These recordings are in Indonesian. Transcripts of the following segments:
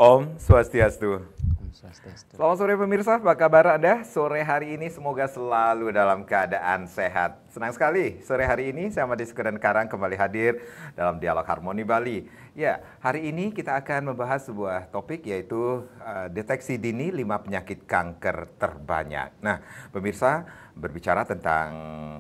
Om Swastiastu. Om Swastiastu. Selamat sore pemirsa, apa kabar Anda? Sore hari ini semoga selalu dalam keadaan sehat. Senang sekali sore hari ini saya Made Sukadan Karang kembali hadir dalam Dialog Harmoni Bali. Ya, hari ini kita akan membahas sebuah topik yaitu deteksi dini 5 penyakit kanker terbanyak. Nah, pemirsa, berbicara tentang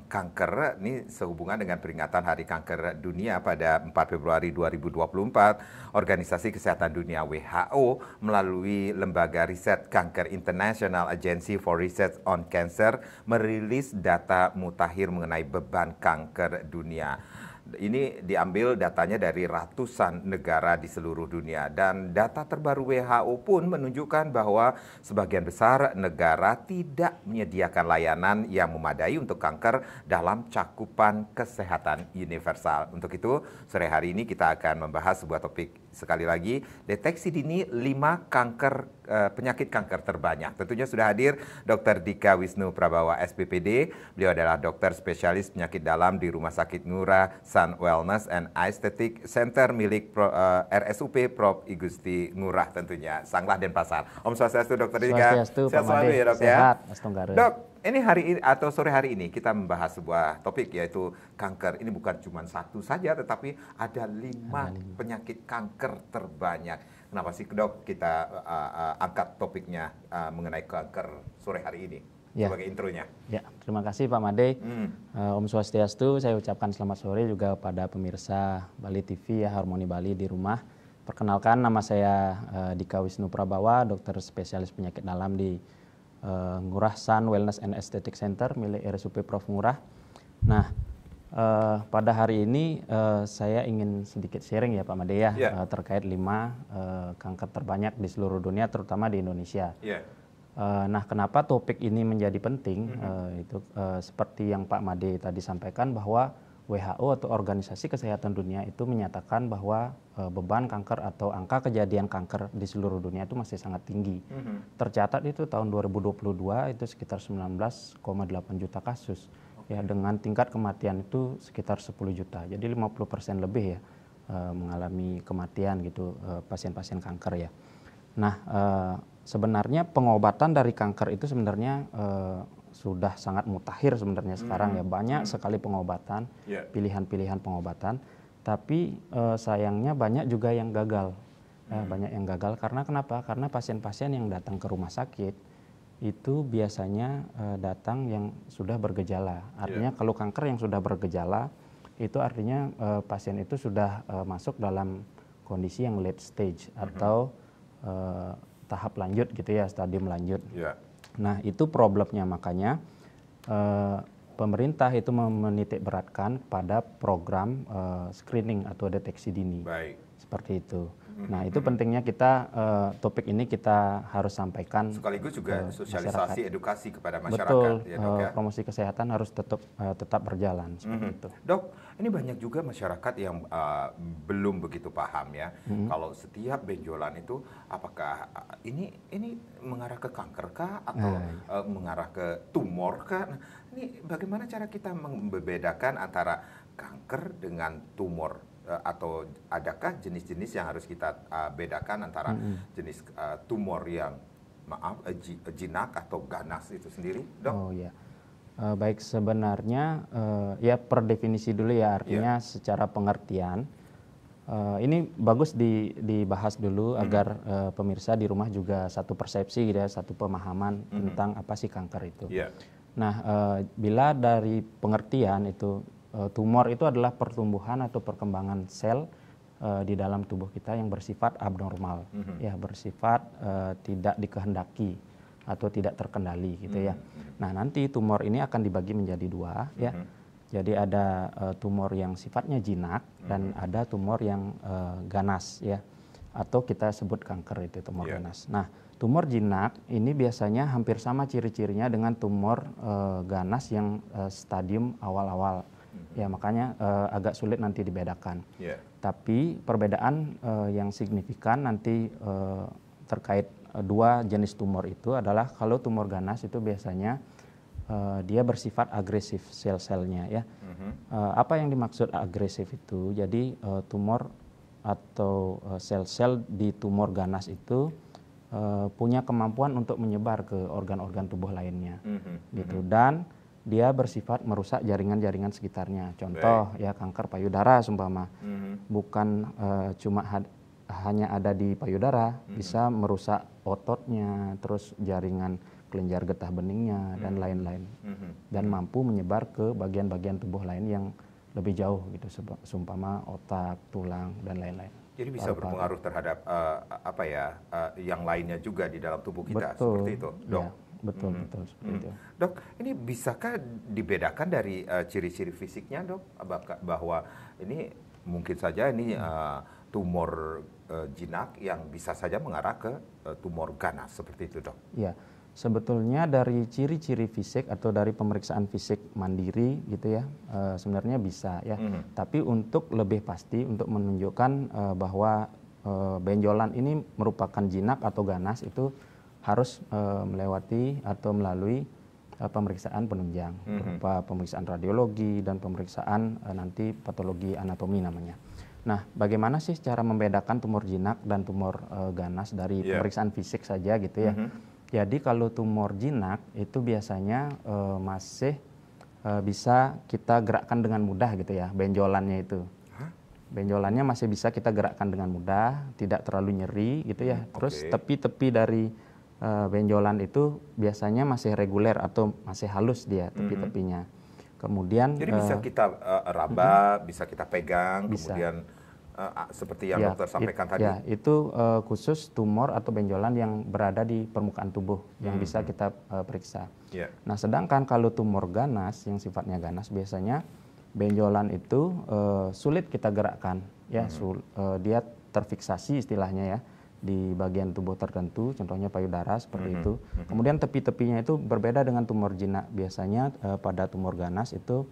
kanker ini sehubungan dengan peringatan Hari Kanker Dunia pada 4 Februari 2024, Organisasi Kesehatan Dunia WHO melalui Lembaga Riset Kanker International Agency for Research on Cancer merilis data mutakhir mengenai beban kanker dunia. Ini diambil datanya dari ratusan negara di seluruh dunia dan data terbaru WHO pun menunjukkan bahwa sebagian besar negara tidak menyediakan layanan yang memadai untuk kanker dalam cakupan kesehatan universal. Untuk itu, sore hari ini kita akan membahas sebuah topik sekali lagi, deteksi dini 5 penyakit kanker terbanyak. Tentunya sudah hadir Dr. Dika Wisnu Prabawa SPPD. Beliau adalah dokter spesialis penyakit dalam di Rumah Sakit Ngurah Sun Wellness and Aesthetic Center milik RSUP Prof. Igusti Ngurah tentunya. Sanglah Denpasar. Om Swastiastu Dr. Dika. Swastiastu, Sehat Pak selalu Made. ya dok ya. Sehat, Astenggara. Dok, ini hari ini atau sore hari ini kita membahas sebuah topik yaitu kanker. Ini bukan cuma satu saja tetapi ada 5 penyakit kanker terbanyak. Kenapa sih dok kita angkat topiknya mengenai kanker sore hari ini sebagai intronya? Ya, terima kasih Pak Made. Om Swastiastu, saya ucapkan selamat sore juga pada pemirsa Bali TV ya, Harmoni Bali di rumah. Perkenalkan, nama saya Dika Wisnu Prabawa, dokter spesialis penyakit dalam di Ngurah Sun Wellness and Aesthetic Center milik RSUP Prof. Ngurah. Nah, pada hari ini saya ingin sedikit sharing ya Pak Made ya, terkait 5 kanker terbanyak di seluruh dunia terutama di Indonesia. Nah, kenapa topik ini menjadi penting? Itu seperti yang Pak Made tadi sampaikan bahwa WHO atau Organisasi Kesehatan Dunia itu menyatakan bahwa beban kanker atau angka kejadian kanker di seluruh dunia itu masih sangat tinggi. Tercatat itu tahun 2022 itu sekitar 19,8 juta kasus. Ya, dengan tingkat kematian itu sekitar 10 juta. Jadi 50% lebih ya mengalami kematian gitu pasien-pasien kanker ya. Nah, sebenarnya pengobatan dari kanker itu sebenarnya sudah sangat mutakhir sebenarnya sekarang ya. Banyak sekali pengobatan, pilihan-pilihan pengobatan. Tapi sayangnya banyak juga yang gagal. Banyak yang gagal karena kenapa? Karena pasien-pasien yang datang ke rumah sakit itu biasanya datang yang sudah bergejala. Artinya kalau kanker yang sudah bergejala itu artinya pasien itu sudah masuk dalam kondisi yang late stage atau tahap lanjut gitu ya, stadium lanjut. Nah, itu problemnya, makanya pemerintah itu menitik beratkan pada program screening atau deteksi dini. Seperti itu. Nah, itu pentingnya kita topik ini kita harus sampaikan sekaligus juga sosialisasi edukasi kepada masyarakat. Betul, ya, dok, ya? promosi kesehatan harus tetap berjalan seperti itu. Dok, ini banyak juga masyarakat yang belum begitu paham ya. Kalau setiap benjolan itu apakah ini mengarah ke kanker kah atau mengarah ke tumor kah? Nah, ini bagaimana cara kita membedakan antara kanker dengan tumor? Atau adakah jenis-jenis yang harus kita bedakan antara jenis tumor yang jinak atau ganas itu sendiri, dok? Oh ya, baik, sebenarnya ya per definisi dulu ya, artinya secara pengertian ini bagus dibahas dulu agar pemirsa di rumah juga satu persepsi gitu ya, satu pemahaman tentang apa sih kanker itu. Nah, bila dari pengertian itu tumor itu adalah pertumbuhan atau perkembangan sel di dalam tubuh kita yang bersifat abnormal, ya, bersifat tidak dikehendaki atau tidak terkendali gitu ya. Nah, nanti tumor ini akan dibagi menjadi 2 ya. Jadi ada tumor yang sifatnya jinak dan ada tumor yang ganas ya, atau kita sebut kanker itu tumor ganas. Nah, tumor jinak ini biasanya hampir sama ciri-cirinya dengan tumor ganas yang stadium awal-awal. Ya, makanya agak sulit nanti dibedakan. Tapi perbedaan yang signifikan nanti terkait 2 jenis tumor itu adalah kalau tumor ganas itu biasanya dia bersifat agresif sel-selnya ya. Apa yang dimaksud agresif itu? Jadi tumor atau sel-sel di tumor ganas itu punya kemampuan untuk menyebar ke organ-organ tubuh lainnya, gitu. Dan dia bersifat merusak jaringan-jaringan sekitarnya. Contoh ya kanker payudara seumpama, bukan cuma hanya ada di payudara, bisa merusak ototnya, terus jaringan kelenjar getah beningnya dan lain-lain, dan mampu menyebar ke bagian-bagian tubuh lain yang lebih jauh gitu, seumpama otak, tulang dan lain-lain. Jadi bisa berpengaruh terhadap yang lainnya juga di dalam tubuh kita. Betul, seperti itu, Dok. Ya, betul seperti itu. Dok, ini bisakah dibedakan dari ciri-ciri fisiknya, Dok, bahwa ini mungkin saja ini tumor jinak yang bisa saja mengarah ke tumor ganas seperti itu, Dok? Ya, sebetulnya dari ciri-ciri fisik atau dari pemeriksaan fisik mandiri gitu ya, sebenarnya bisa ya. Tapi untuk lebih pasti, untuk menunjukkan bahwa benjolan ini merupakan jinak atau ganas, itu harus melewati atau melalui pemeriksaan penunjang, berupa pemeriksaan radiologi dan pemeriksaan nanti patologi anatomi namanya. Nah, bagaimana sih cara membedakan tumor jinak dan tumor ganas dari pemeriksaan fisik saja gitu ya? Jadi kalau tumor jinak itu biasanya masih bisa kita gerakkan dengan mudah gitu ya, benjolannya itu. Benjolannya masih bisa kita gerakkan dengan mudah, tidak terlalu nyeri gitu ya. Terus tepi-tepi dari benjolan itu biasanya masih reguler atau masih halus dia tepi-tepinya. Kemudian jadi bisa kita raba, bisa kita pegang, bisa. Kemudian seperti yang dokter sampaikan tadi. Ya, itu khusus tumor atau benjolan yang berada di permukaan tubuh yang bisa kita periksa. Nah, sedangkan kalau tumor ganas yang sifatnya ganas, biasanya benjolan itu sulit kita gerakkan, ya, dia terfiksasi istilahnya ya di bagian tubuh tertentu, contohnya payudara seperti itu. Kemudian tepi-tepinya itu berbeda dengan tumor jinak. Biasanya pada tumor ganas itu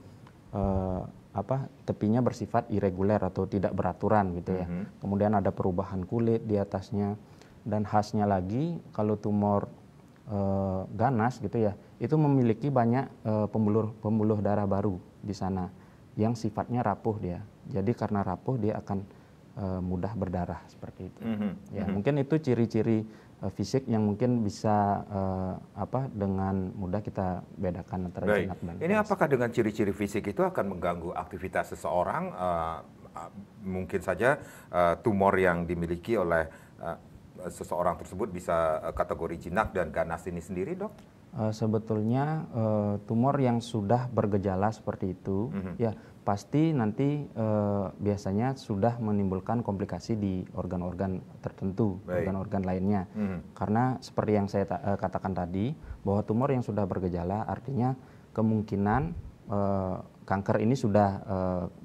tepinya bersifat irreguler atau tidak beraturan gitu ya. Kemudian ada perubahan kulit di atasnya, dan khasnya lagi kalau tumor ganas gitu ya, itu memiliki banyak pembuluh darah baru di sana yang sifatnya rapuh dia. Jadi karena rapuh dia akan mudah berdarah seperti itu. Ya, mungkin itu ciri-ciri fisik yang mungkin bisa dengan mudah kita bedakan antara jinak dan ganas. Ini apakah dengan ciri-ciri fisik itu akan mengganggu aktivitas seseorang? Mungkin saja tumor yang dimiliki oleh seseorang tersebut bisa kategori jinak dan ganas ini sendiri, Dok? Sebetulnya tumor yang sudah bergejala seperti itu, ya pasti nanti biasanya sudah menimbulkan komplikasi di organ-organ tertentu, organ-organ lainnya. Karena seperti yang saya katakan tadi, bahwa tumor yang sudah bergejala artinya kemungkinan kanker ini sudah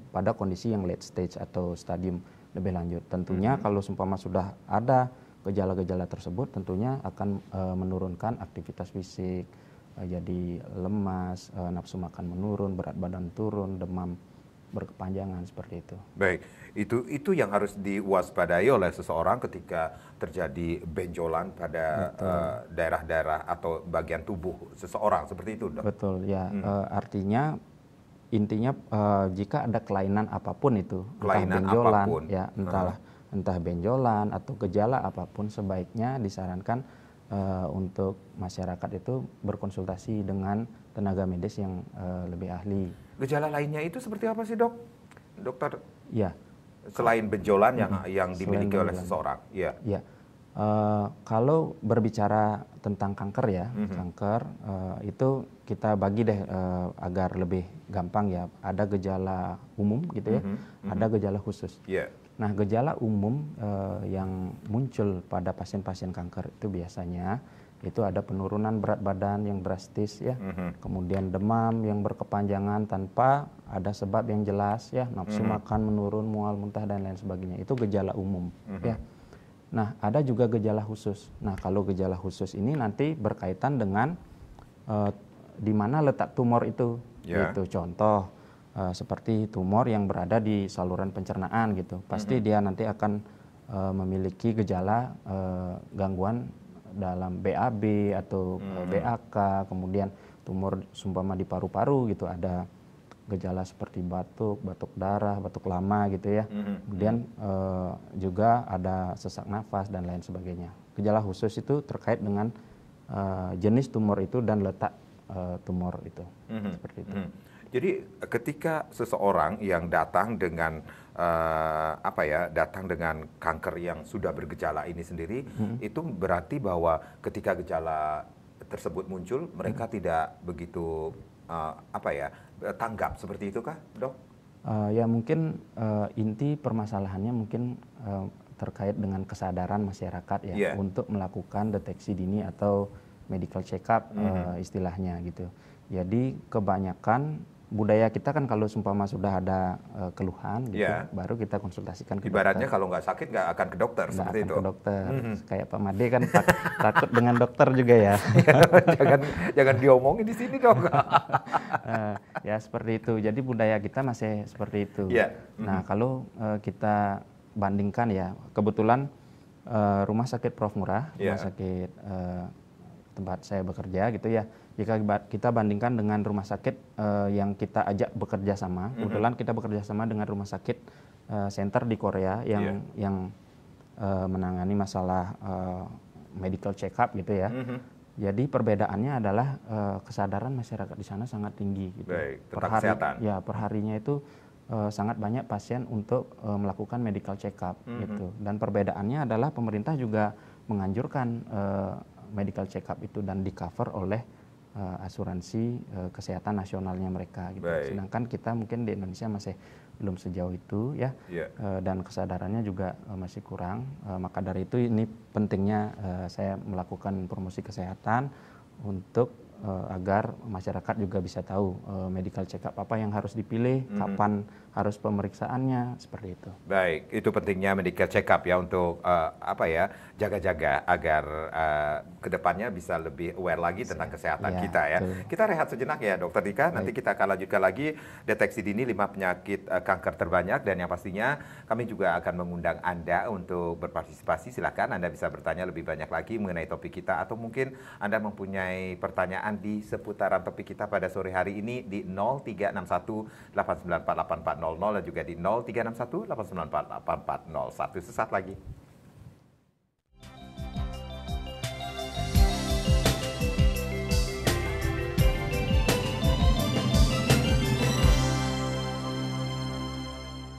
pada kondisi yang late stage atau stadium lebih lanjut. Tentunya kalau seumpama sudah ada gejala-gejala tersebut, tentunya akan menurunkan aktivitas fisik, jadi lemas, nafsu makan menurun, berat badan turun, demam berkepanjangan seperti itu. Baik, itu yang harus diwaspadai oleh seseorang ketika terjadi benjolan pada daerah-daerah atau bagian tubuh seseorang seperti itu, Dok? Betul, ya. Artinya intinya jika ada kelainan apapun itu, kelainan entah benjolan, apapun, ya entah benjolan atau gejala apapun, sebaiknya disarankan untuk masyarakat itu berkonsultasi dengan tenaga medis yang lebih ahli. Gejala lainnya itu seperti apa sih, Dok? Dokter? Ya. Selain benjolan yang dimiliki oleh seseorang. Ya. Ya. Kalau berbicara tentang kanker ya, kanker itu kita bagi deh agar lebih gampang ya. Ada gejala umum gitu ya, ada gejala khusus. Nah, gejala umum yang muncul pada pasien-pasien kanker itu biasanya itu ada penurunan berat badan yang drastis ya, kemudian demam yang berkepanjangan tanpa ada sebab yang jelas ya, nafsu makan menurun, mual, muntah dan lain sebagainya. Itu gejala umum ya. Nah, ada juga gejala khusus. Nah, kalau gejala khusus ini nanti berkaitan dengan di mana letak tumor itu. Gitu. Contoh seperti tumor yang berada di saluran pencernaan gitu. Pasti dia nanti akan memiliki gejala gangguan dalam BAB atau BAK, kemudian tumor seumpama di paru-paru gitu, ada gejala seperti batuk, batuk darah, batuk lama gitu ya. Kemudian juga ada sesak nafas dan lain sebagainya. Gejala khusus itu terkait dengan jenis tumor itu dan letak tumor itu. Seperti itu. Jadi ketika seseorang yang datang dengan datang dengan kanker yang sudah bergejala ini sendiri, itu berarti bahwa ketika gejala tersebut muncul, mereka tidak begitu tanggap seperti itu kah, Dok? Ya mungkin inti permasalahannya mungkin terkait dengan kesadaran masyarakat ya untuk melakukan deteksi dini atau medical check up istilahnya gitu. Jadi kebanyakan budaya kita kan kalau seumpama sudah ada keluhan gitu, baru kita konsultasikan ke Ibaratnya dokter. kalau nggak sakit nggak akan ke dokter, Nggak seperti akan itu. ke dokter. Kayak Pak Made kan takut dengan dokter juga ya. jangan diomongin di sini dong. Ya seperti itu. Jadi budaya kita masih seperti itu. Nah kalau kita bandingkan ya, kebetulan Rumah Sakit Prof Ngurah, rumah sakit tempat saya bekerja gitu ya. Jika kita bandingkan dengan rumah sakit yang kita ajak bekerja sama, kebetulan kita bekerja sama dengan rumah sakit center di Korea yang menangani masalah medical check up gitu ya. Jadi perbedaannya adalah kesadaran masyarakat di sana sangat tinggi gitu. Baik, tentang kesehatan. Ya, perharinya itu sangat banyak pasien untuk melakukan medical check up gitu. Dan perbedaannya adalah pemerintah juga menganjurkan medical check up itu dan di cover oleh asuransi kesehatan nasionalnya mereka gitu. Sedangkan kita mungkin di Indonesia masih belum sejauh itu ya. Dan kesadarannya juga masih kurang. Maka dari itu ini pentingnya saya melakukan promosi kesehatan untuk agar masyarakat juga bisa tahu medical check up apa yang harus dipilih, kapan harus pemeriksaannya, seperti itu. Baik, itu pentingnya medical check up ya untuk jaga-jaga agar kedepannya bisa lebih aware lagi tentang kesehatan kita ya. Betul. Kita rehat sejenak ya Dokter Dika, nanti kita akan lanjutkan lagi deteksi dini 5 penyakit kanker terbanyak dan yang pastinya kami juga akan mengundang Anda untuk berpartisipasi. Silakan Anda bisa bertanya lebih banyak lagi mengenai topik kita atau mungkin Anda mempunyai pertanyaan di seputaran topik kita pada sore hari ini di 0361 894 8400 dan juga di 0361 894 8401. Sesaat lagi.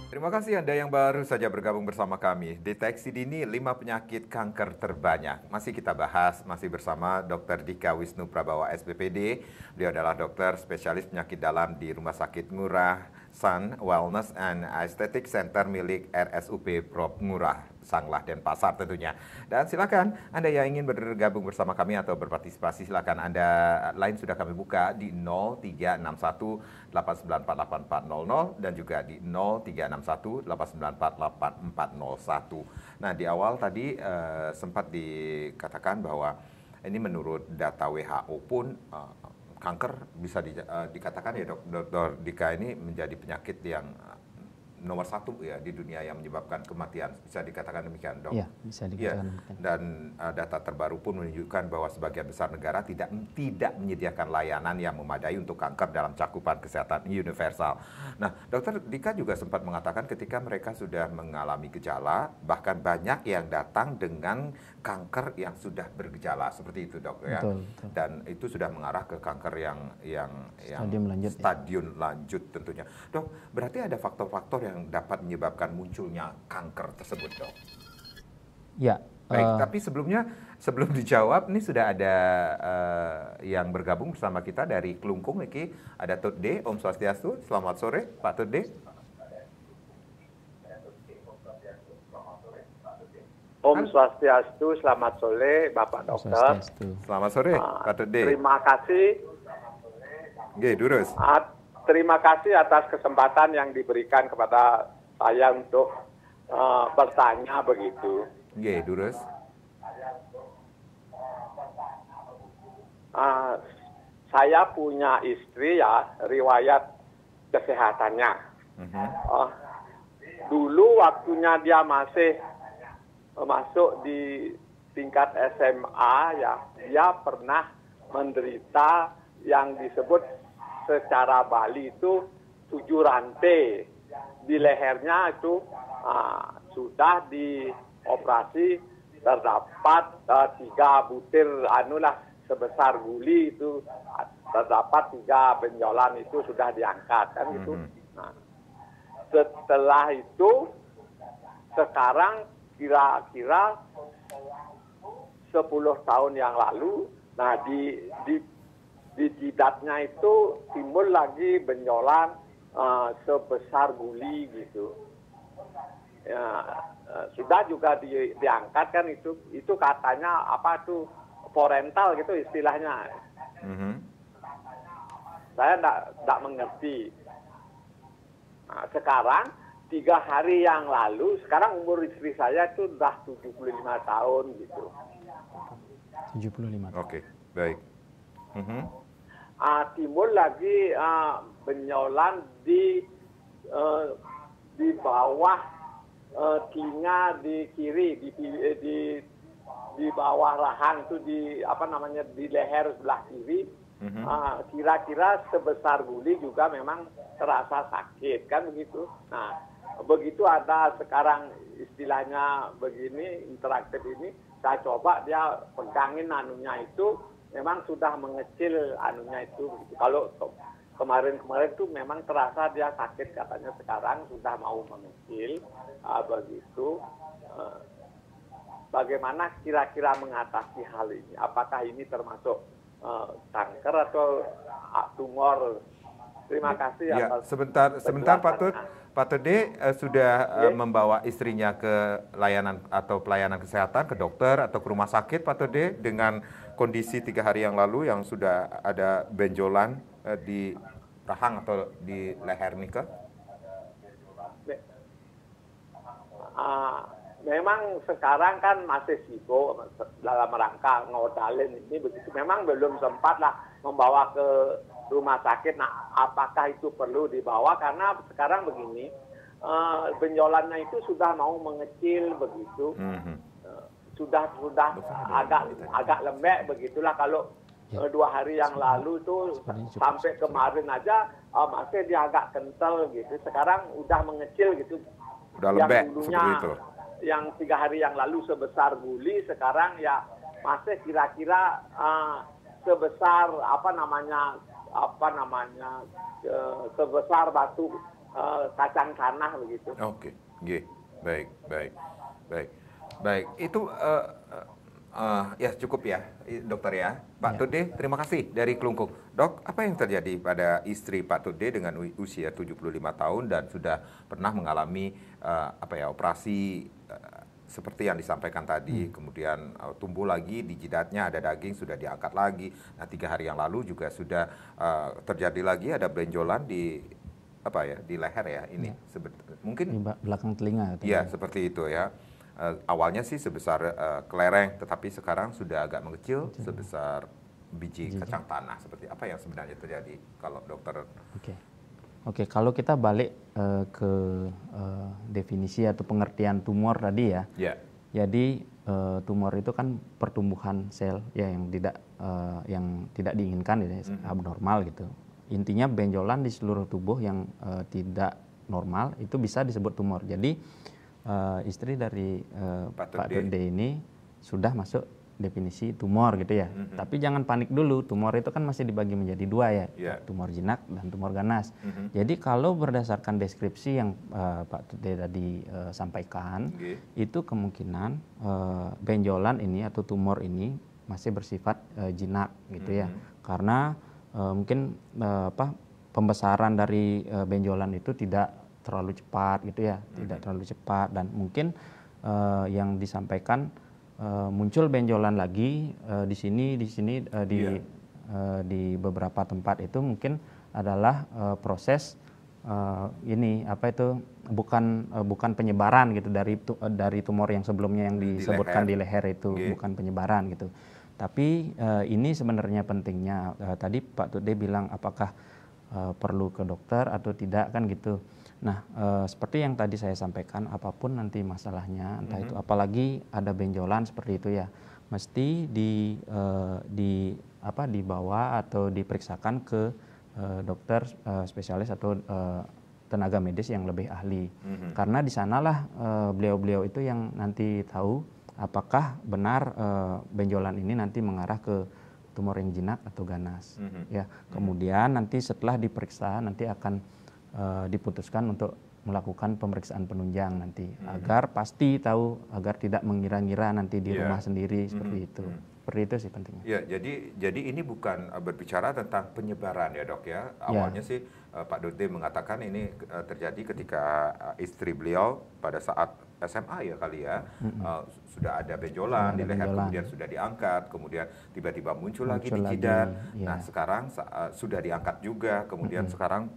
Terima kasih Anda yang baru saja bergabung bersama kami. Deteksi dini 5 penyakit kanker terbanyak. Masih kita bahas, masih bersama Dr. Dika Wisnu Prabawa SPPD. Beliau adalah dokter spesialis penyakit dalam di Rumah Sakit Ngurah Sun Wellness and Aesthetic Center milik RSUP Prof Ngurah, Sanglah Denpasar tentunya. Dan silakan Anda yang ingin bergabung bersama kami atau berpartisipasi, silakan Anda lain sudah kami buka di 0361 894 8400 dan juga di 0361 894 8401. Nah, di awal tadi sempat dikatakan bahwa ini menurut data WHO pun kanker bisa dikatakan ya Dr. Dika ini menjadi penyakit yang nomor 1 ya di dunia yang menyebabkan kematian, bisa dikatakan demikian, Dok? Iya, bisa dikatakan demikian. Dan data terbaru pun menunjukkan bahwa sebagian besar negara tidak menyediakan layanan yang memadai untuk kanker dalam cakupan kesehatan universal. Nah, Dokter Dika juga sempat mengatakan ketika mereka sudah mengalami gejala, bahkan banyak yang datang dengan kanker yang sudah bergejala, seperti itu, Dok, ya. Betul. Dan itu sudah mengarah ke kanker yang stadium lanjut tentunya. Dok, berarti ada faktor-faktor yang dapat menyebabkan munculnya kanker tersebut, Dok? Ya. Baik, tapi sebelum dijawab, ini sudah ada yang bergabung bersama kita dari Kelungkung, Niki. Ada Tut D, Om Swastiastu. Selamat sore, Pak Tut D. Om Swastiastu, selamat sore Bapak Dokter. Selamat sore, Pak Tut D. Terima kasih. Oke, Durus. Terima kasih atas kesempatan yang diberikan kepada saya untuk bertanya begitu. Oke, Durus. Saya punya istri ya, riwayat kesehatannya. Dulu waktunya dia masih masuk di tingkat SMA ya, dia pernah menderita yang disebut secara Bali itu 7 rantai di lehernya itu sudah dioperasi, terdapat 3 butir sebesar guli itu, terdapat 3 benjolan itu sudah diangkat kan gitu. Nah, setelah itu sekarang kira-kira 10 tahun yang lalu, nah di jidatnya itu timbul lagi benjolan sebesar guli gitu. Ya, sudah juga diangkat kan itu katanya apa tuh forental gitu istilahnya. Saya enggak mengerti. Nah, sekarang 3 hari yang lalu, sekarang umur istri saya itu udah 75 tahun gitu. 75 tahun. Oke, baik. Timbul lagi benjolan di bawah telinga di kiri, di bawah rahang itu di leher sebelah kiri. Kira-kira sebesar guli juga memang terasa sakit kan begitu. Nah, begitu ada sekarang istilahnya begini interaktif ini, saya coba dia pegangin anunya itu, memang sudah mengecil anunya itu. Kalau kemarin-kemarin tuh memang terasa dia sakit, katanya sekarang sudah mau mengecil begitu. Bagaimana kira-kira mengatasi hal ini? Apakah ini termasuk kanker atau tumor? Terima kasih. Ya, sebentar Pak Tode sudah membawa istrinya ke layanan atau pelayanan kesehatan, ke dokter atau ke rumah sakit Pak Tode dengan kondisi 3 hari yang lalu yang sudah ada benjolan di rahang atau di leher Nika? Memang sekarang kan masih sibuk dalam rangka ngodalin ini begitu. Memang belum sempat lah membawa ke rumah sakit. Nah, apakah itu perlu dibawa? Karena sekarang begini, benjolannya itu sudah mau mengecil begitu. Sudah agak lembek begitulah. Kalau 2 hari yang lalu itu sampai kemarin aja masih dia agak kental gitu. Sekarang udah mengecil gitu. Udah lembek seperti itu. Yang 3 hari yang lalu sebesar guli, sekarang ya masih kira-kira sebesar sebesar batu kacang tanah begitu. Oke, baik. Itu ya cukup ya, dokter ya. Pak Tode, terima kasih dari Kelungkung. Dok, apa yang terjadi pada istri Pak Tode dengan usia 75 tahun dan sudah pernah mengalami operasi seperti yang disampaikan tadi, kemudian tumbuh lagi di jidatnya ada daging, sudah diangkat lagi. Nah, 3 hari yang lalu juga sudah terjadi lagi ada benjolan di di leher ya ini. Mungkin di belakang telinga. Iya, seperti itu ya. Awalnya sih sebesar kelereng, tetapi sekarang sudah agak mengecil sebesar biji kacang tanah. Seperti apa yang sebenarnya terjadi kalau dokter? Oke, kalau kita balik ke definisi atau pengertian tumor tadi ya. Jadi tumor itu kan pertumbuhan sel ya yang tidak diinginkan ya, abnormal gitu. Intinya benjolan di seluruh tubuh yang tidak normal itu bisa disebut tumor. Jadi istri dari Pak Tode ini sudah masuk definisi tumor gitu ya. Tapi jangan panik dulu, tumor itu kan masih dibagi menjadi 2 ya, tumor jinak dan tumor ganas. Jadi kalau berdasarkan deskripsi yang Pak Tode tadi sampaikan, itu kemungkinan benjolan ini atau tumor ini masih bersifat jinak gitu ya. Karena mungkin pembesaran dari benjolan itu tidak terlalu cepat gitu ya, tidak terlalu cepat, dan mungkin yang disampaikan muncul benjolan lagi di beberapa tempat itu mungkin adalah proses bukan penyebaran gitu dari tumor yang sebelumnya yang disebutkan di leher itu, bukan penyebaran gitu. Tapi ini sebenarnya pentingnya tadi Pak Tode bilang apakah perlu ke dokter atau tidak kan gitu. Nah, seperti yang tadi saya sampaikan, apapun nanti masalahnya, entah itu apalagi ada benjolan seperti itu ya, mesti dibawa atau diperiksakan ke dokter spesialis atau tenaga medis yang lebih ahli. Karena di sanalah beliau-beliau itu yang nanti tahu apakah benar benjolan ini nanti mengarah ke tumor yang jinak atau ganas. Ya, kemudian nanti setelah diperiksa nanti akan diputuskan untuk melakukan pemeriksaan penunjang nanti agar pasti tahu, agar tidak mengira-ngira nanti di rumah sendiri seperti itu. Seperti itu sih pentingnya. Ya, jadi ini bukan berbicara tentang penyebaran ya dok ya. Awalnya sih Pak Dode mengatakan ini terjadi ketika istri beliau pada saat SMA ya kali ya, sudah ada benjolan di leher, kemudian sudah diangkat, kemudian tiba-tiba muncul lagi di jidat. Nah sekarang sudah diangkat juga, kemudian sekarang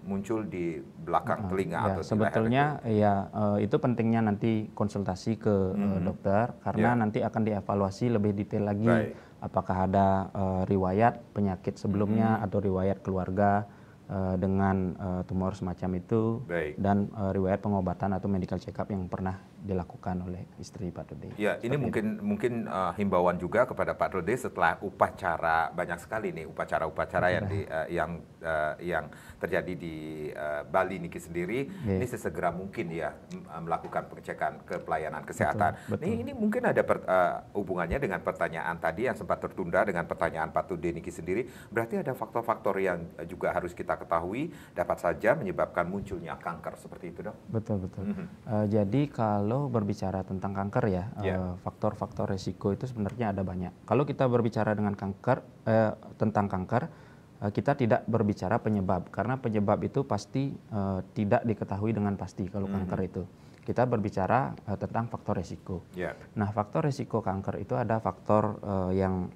muncul di belakang telinga atau di sebetulnya leher itu. Ya itu pentingnya nanti konsultasi ke dokter karena nanti akan dievaluasi lebih detail lagi. Apakah ada riwayat penyakit sebelumnya atau riwayat keluarga dengan tumor semacam itu, dan riwayat pengobatan atau medical check up yang pernah dilakukan oleh istri Pak Dode. Ya, ini mungkin himbauan juga kepada Pak Dode setelah upacara, banyak sekali nih upacara-upacara yang terjadi di Bali Niki sendiri. Ini sesegera mungkin ya melakukan pengecekan ke pelayanan kesehatan. Betul. Ini mungkin ada hubungannya dengan pertanyaan tadi yang sempat tertunda dengan pertanyaan Pak Dode Niki sendiri. Berarti ada faktor-faktor yang juga harus kita ketahui dapat saja menyebabkan munculnya kanker seperti itu, dok? Betul. Jadi kalau berbicara tentang kanker ya, faktor-faktor resiko itu sebenarnya ada banyak. Kalau kita berbicara dengan tentang kanker, kita tidak berbicara penyebab karena penyebab itu pasti tidak diketahui dengan pasti kalau kanker itu. Kita berbicara tentang faktor resiko. Nah, faktor resiko kanker itu ada faktor yang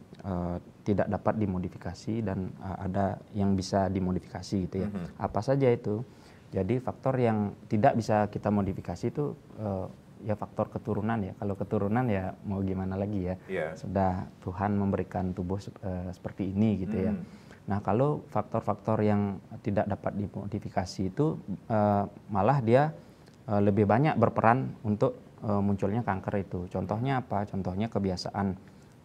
tidak dapat dimodifikasi dan ada yang bisa dimodifikasi gitu ya. Apa saja itu? Jadi faktor yang tidak bisa kita modifikasi itu ya faktor keturunan ya. Kalau keturunan ya mau gimana lagi ya. Sudah Tuhan memberikan tubuh seperti ini gitu ya. Nah, kalau faktor-faktor yang tidak dapat dimodifikasi itu malah dia lebih banyak berperan untuk munculnya kanker itu. Contohnya apa? Contohnya kebiasaan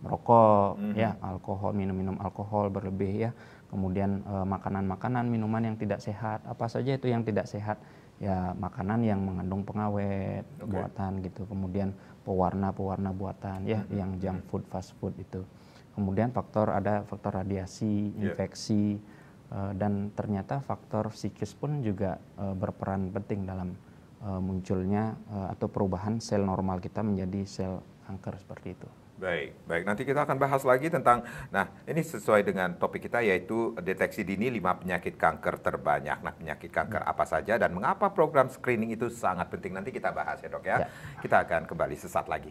merokok, ya, alkohol, minum alkohol berlebih ya. Kemudian makanan-makanan, minuman yang tidak sehat. Apa saja itu yang tidak sehat? Ya, makanan yang mengandung pengawet buatan gitu. Kemudian pewarna-pewarna buatan ya, yang junk food, fast food itu. Kemudian ada faktor radiasi, infeksi, dan ternyata faktor psikis pun juga berperan penting dalam munculnya atau perubahan sel normal kita menjadi sel kanker seperti itu. Baik. Nanti kita akan bahas lagi tentang, nah ini sesuai dengan topik kita yaitu deteksi dini 5 penyakit kanker terbanyak. Nah, penyakit kanker apa saja dan mengapa program screening itu sangat penting. Nanti kita bahas ya dok ya. Kita akan kembali sesaat lagi.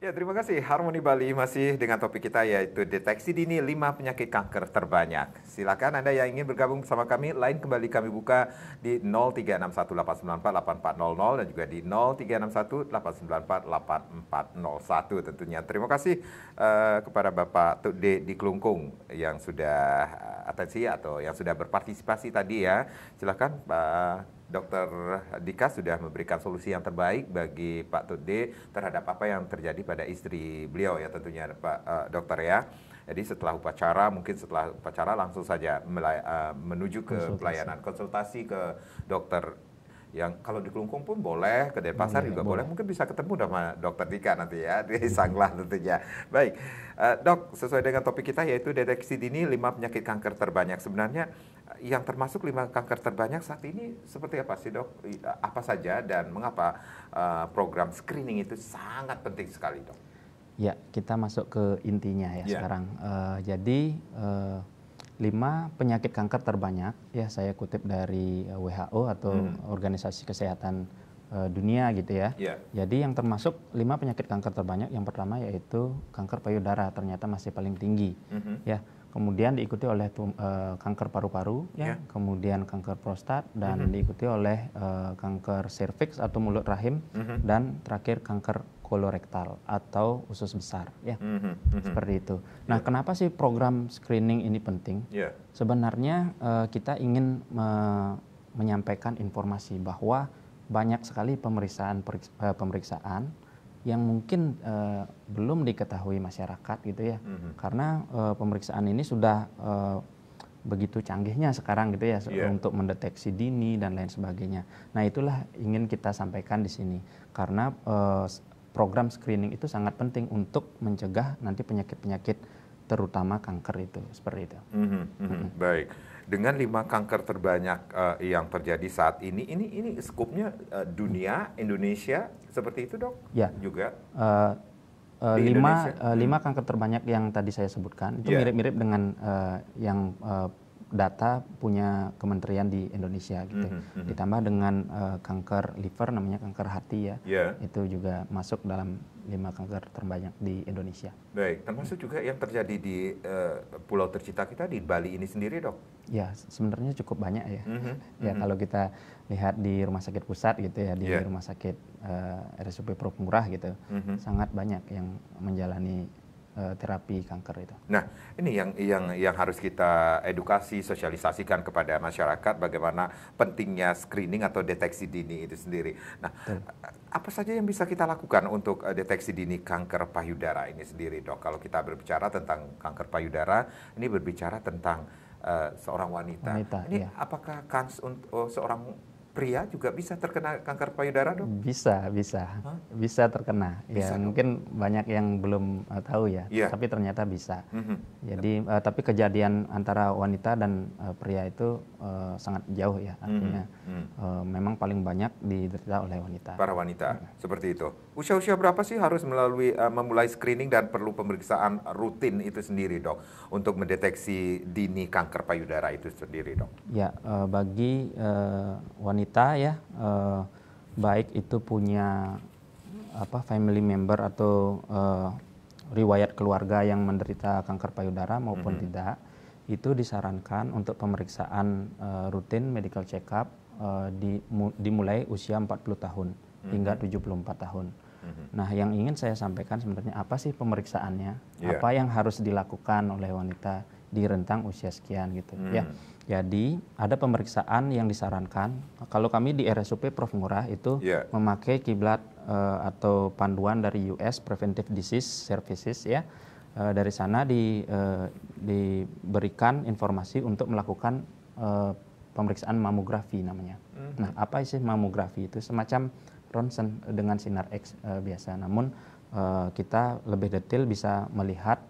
Ya, terima kasih. Harmoni Bali masih dengan topik kita yaitu deteksi dini 5 penyakit kanker terbanyak. Silakan Anda yang ingin bergabung bersama kami, line kembali kami buka di 0361894800 dan juga di 0361894841 tentunya. Terima kasih kepada Bapak Tude di Kelungkung yang sudah atensi atau yang sudah berpartisipasi tadi ya. Silakan Pak Dokter Dika sudah memberikan solusi yang terbaik bagi Pak Tude terhadap apa yang terjadi pada istri beliau ya tentunya Pak Dokter ya. Jadi setelah upacara langsung saja menuju ke pelayanan konsultasi ke dokter yang kalau di Kelungkung pun boleh, ke Denpasar juga boleh. Mungkin bisa ketemu sama Dokter Dika nanti ya di Sanglah tentunya. Baik, dok, sesuai dengan topik kita yaitu deteksi dini 5 penyakit kanker terbanyak. Sebenarnya yang termasuk 5 kanker terbanyak saat ini seperti apa sih dok? Apa saja dan mengapa program screening itu sangat penting sekali dok? Ya, kita masuk ke intinya ya sekarang. Jadi 5 penyakit kanker terbanyak, ya saya kutip dari WHO atau Organisasi Kesehatan Dunia gitu ya. Jadi yang termasuk 5 penyakit kanker terbanyak, yang pertama yaitu kanker payudara, ternyata masih paling tinggi. Ya, kemudian diikuti oleh kanker paru-paru, ya, kemudian kanker prostat, dan diikuti oleh kanker serviks atau mulut rahim, dan terakhir kanker kolorektal atau usus besar, ya, seperti itu. Nah, kenapa sih program screening ini penting? Sebenarnya kita ingin menyampaikan informasi bahwa banyak sekali pemeriksaan yang mungkin belum diketahui masyarakat gitu ya. Karena pemeriksaan ini sudah begitu canggihnya sekarang gitu ya untuk mendeteksi dini dan lain sebagainya. Nah, itulah ingin kita sampaikan di sini karena program screening itu sangat penting untuk mencegah nanti penyakit-penyakit terutama kanker itu seperti itu. Baik, dengan 5 kanker terbanyak yang terjadi saat ini skupnya dunia, Indonesia seperti itu, Dok? Ya. Juga. 5 kanker terbanyak yang tadi saya sebutkan itu mirip-mirip dengan yang data punya kementerian di Indonesia gitu. Ditambah dengan kanker liver namanya kanker hati ya. Itu juga masuk dalam 5 kanker terbanyak di Indonesia. Baik, termasuk juga yang terjadi di pulau tercinta kita di Bali ini sendiri, Dok? Ya, sebenarnya cukup banyak ya. Ya, kalau kita lihat di rumah sakit pusat gitu ya, di rumah sakit RSUP Prof Murah gitu, sangat banyak yang menjalani terapi kanker itu. Nah, ini yang harus kita edukasi, sosialisasikan kepada masyarakat bagaimana pentingnya screening atau deteksi dini itu sendiri. Nah, apa saja yang bisa kita lakukan untuk deteksi dini kanker payudara ini sendiri, Dok? Kalau kita berbicara tentang kanker payudara, ini berbicara tentang seorang wanita. Ini apakah kans untuk seorang pria juga bisa terkena kanker payudara, Dok? Bisa terkena. Ya, mungkin banyak yang belum tahu ya, tapi ternyata bisa. Jadi, tapi kejadian antara wanita dan pria itu sangat jauh ya, artinya memang paling banyak diderita oleh wanita. Para wanita, seperti itu. Usia-usia berapa sih harus memulai screening dan perlu pemeriksaan rutin itu sendiri, Dok, untuk mendeteksi dini kanker payudara itu sendiri, Dok? Ya, bagi wanita ya, baik itu punya family member atau riwayat keluarga yang menderita kanker payudara maupun tidak, itu disarankan untuk pemeriksaan rutin medical check up dimulai usia 40 tahun hingga 74 tahun. Nah, yang ingin saya sampaikan sebenarnya apa sih pemeriksaannya, apa yang harus dilakukan oleh wanita di rentang usia sekian gitu ya. Jadi ada pemeriksaan yang disarankan. Kalau kami di RSUP Prof Murah itu memakai kiblat atau panduan dari US Preventive Disease Services ya. Dari sana diberikan informasi untuk melakukan pemeriksaan mamografi namanya. Nah, apa sih mamografi itu? Semacam ronsen dengan sinar X biasa. Namun kita lebih detail bisa melihat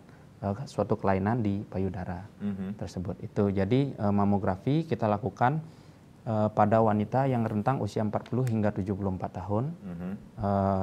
suatu kelainan di payudara tersebut. Itu jadi mamografi kita lakukan pada wanita yang rentang usia 40 hingga 74 tahun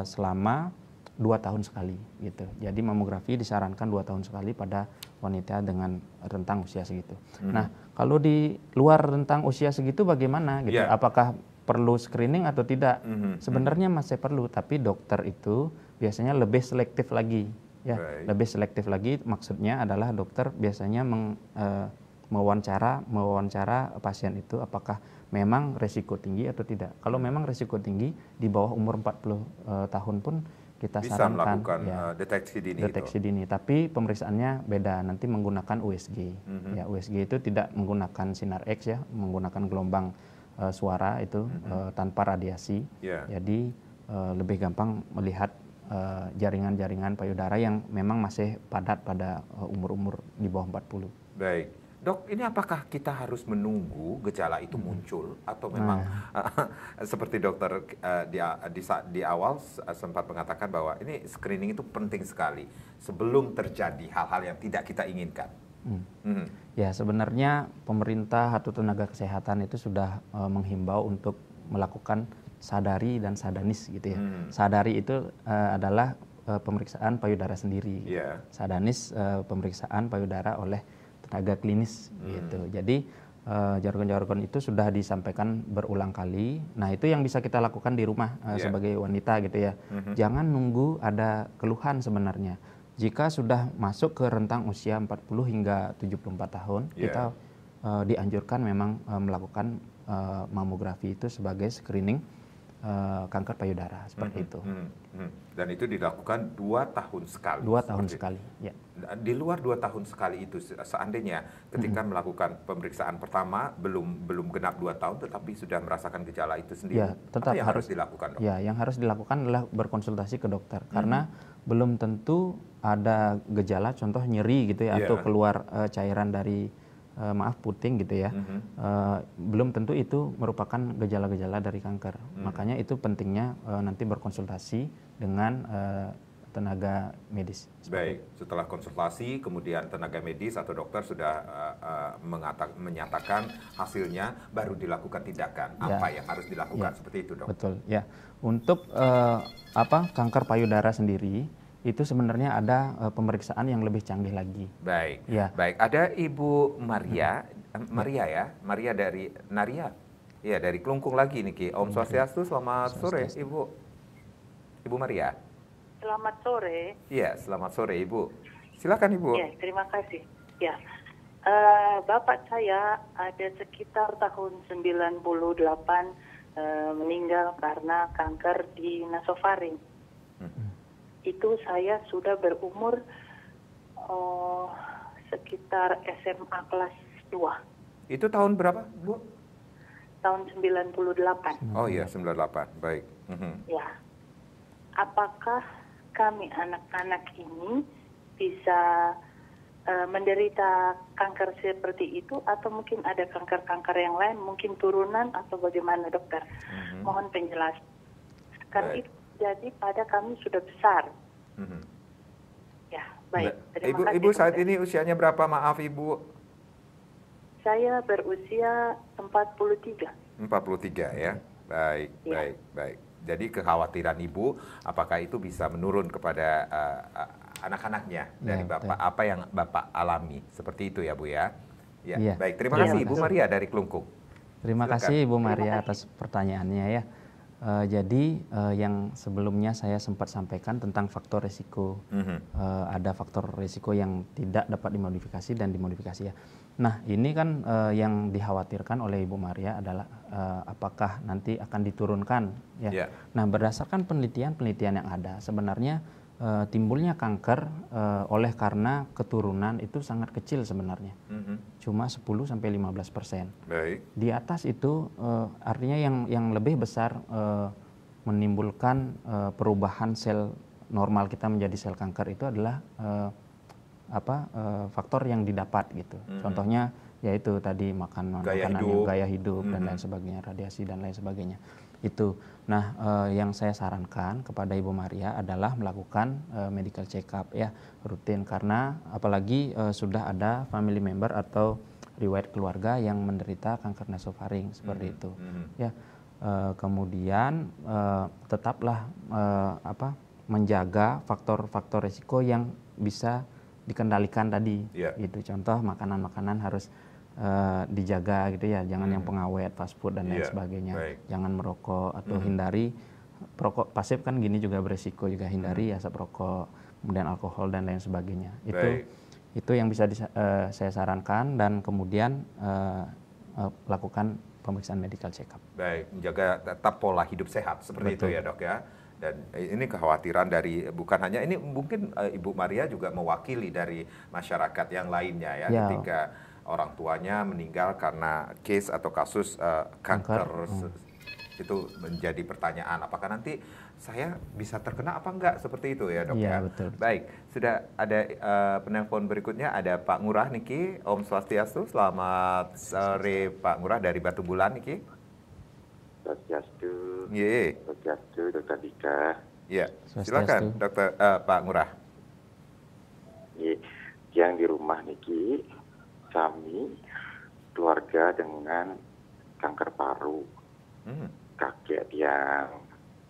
selama 2 tahun sekali gitu. Jadi mamografi disarankan 2 tahun sekali pada wanita dengan rentang usia segitu. Nah, kalau di luar rentang usia segitu bagaimana gitu? Apakah perlu screening atau tidak? Sebenarnya masih perlu, tapi dokter itu biasanya lebih selektif lagi. Ya, lebih selektif lagi maksudnya adalah dokter biasanya mewawancara pasien itu apakah memang resiko tinggi atau tidak. Kalau memang resiko tinggi di bawah umur 40 tahun pun kita bisa sarankan melakukan deteksi dini. Tapi pemeriksaannya beda, nanti menggunakan USG. Ya, USG itu tidak menggunakan sinar X ya, menggunakan gelombang suara itu tanpa radiasi. Jadi lebih gampang melihat jaringan-jaringan payudara yang memang masih padat pada umur-umur di bawah 40. Baik. Dok, ini apakah kita harus menunggu gejala itu muncul atau memang seperti dokter di awal sempat mengatakan bahwa ini screening itu penting sekali sebelum terjadi hal-hal yang tidak kita inginkan? Ya, sebenarnya pemerintah atau tenaga kesehatan itu sudah menghimbau untuk melakukan sadari dan sadanis gitu ya. Sadari itu adalah pemeriksaan payudara sendiri. Sadanis pemeriksaan payudara oleh tenaga klinis gitu. Jadi jargon-jargon itu sudah disampaikan berulang kali. Nah, itu yang bisa kita lakukan di rumah sebagai wanita gitu ya. Jangan nunggu ada keluhan sebenarnya. Jika sudah masuk ke rentang usia 40 hingga 74 tahun, kita dianjurkan memang melakukan mamografi itu sebagai screening kanker payudara seperti itu. Dan itu dilakukan 2 tahun sekali. 2 tahun sekali, ya. Di luar 2 tahun sekali itu, seandainya ketika melakukan pemeriksaan pertama belum genap 2 tahun, tetapi sudah merasakan gejala itu sendiri, Ya, tetap apa yang harus dilakukan, dok? Ya, yang harus dilakukan adalah berkonsultasi ke dokter, karena belum tentu ada gejala, contoh nyeri gitu ya, atau keluar cairan dari puting gitu ya, belum tentu itu merupakan gejala-gejala dari kanker. Makanya itu pentingnya nanti berkonsultasi dengan tenaga medis. Baik, setelah konsultasi kemudian tenaga medis atau dokter sudah menyatakan hasilnya, baru dilakukan tindakan. Apa yang harus dilakukan seperti itu, dok? Betul, ya. Untuk kanker payudara sendiri itu sebenarnya ada pemeriksaan yang lebih canggih lagi. Baik, ya. Baik. Ada Ibu Maria, Maria dari Naria, ya, dari Klungkung lagi nih Ki. Om Swastiastu, selamat sore Ibu Maria. Selamat sore. Iya, selamat sore Ibu. Silakan Ibu. Ya, terima kasih. Ya, bapak saya ada sekitar tahun 98 meninggal karena kanker di nasofaring. Itu saya sudah berumur sekitar SMA kelas 2. Itu tahun berapa, Bu? Tahun 98. Oh iya, 98. Baik. Ya. Apakah kami anak-anak ini bisa menderita kanker seperti itu, atau mungkin ada kanker-kanker yang lain, mungkin turunan atau bagaimana, dokter? Mohon penjelasan. Karena itu jadi pada kami sudah besar. Ya, baik. Terima kasih. Ibu saat ini usianya berapa? Maaf Ibu. Saya berusia 43. 43 ya. Baik, Ya. baik. Jadi kekhawatiran Ibu, apakah itu bisa menurun kepada anak-anaknya dari Bapak, apa yang Bapak alami, seperti itu ya Bu ya? Ya, baik. Terima kasih Ibu Maria dari Klungkung. Terima kasih Ibu Maria atas pertanyaannya ya. Jadi yang sebelumnya saya sempat sampaikan tentang faktor risiko. Ada faktor risiko yang tidak dapat dimodifikasi dan dimodifikasi ya. Nah ini kan yang dikhawatirkan oleh Ibu Maria adalah apakah nanti akan diturunkan ya. Nah berdasarkan penelitian yang ada sebenarnya timbulnya kanker oleh karena keturunan itu sangat kecil sebenarnya. Cuma 10-15%. Baik. Di atas itu artinya yang lebih besar menimbulkan perubahan sel normal kita menjadi sel kanker itu adalah faktor yang didapat gitu. Contohnya yaitu tadi makanan yang gaya hidup dan lain sebagainya, radiasi dan lain sebagainya. Itu. Nah, yang saya sarankan kepada Ibu Maria adalah melakukan medical check up ya rutin, karena apalagi sudah ada family member atau riwayat keluarga yang menderita kanker nasofaring seperti itu. Ya. Kemudian tetaplah menjaga faktor-faktor risiko yang bisa dikendalikan tadi. Gitu. Contoh makanan-makanan harus dijaga gitu ya, jangan yang pengawet, fast food dan lain sebagainya. Jangan merokok atau hindari perokok pasif, kan gini juga beresiko juga, hindari asap rokok, kemudian alkohol dan lain sebagainya. Itu yang bisa saya sarankan, dan kemudian lakukan pemeriksaan medical check up. Baik, menjaga tetap pola hidup sehat seperti itu ya Dok ya. Dan ini kekhawatiran dari, bukan hanya ini, mungkin Ibu Maria juga mewakili dari masyarakat yang lainnya ya. Ketika orang tuanya meninggal karena case atau kasus kanker. Itu menjadi pertanyaan, apakah nanti saya bisa terkena apa enggak, seperti itu ya Dok ya. Betul. Baik, sudah ada penelpon berikutnya, ada Pak Ngurah niki. Om Swastiastu, selamat sore Pak Ngurah dari Batu Bulan niki. Swastiastu. Swastiastu, Dokter Dika. Iya, silakan Dokter Pak Ngurah. Yang di rumah niki, kami keluarga dengan kanker paru. Kakek tiang,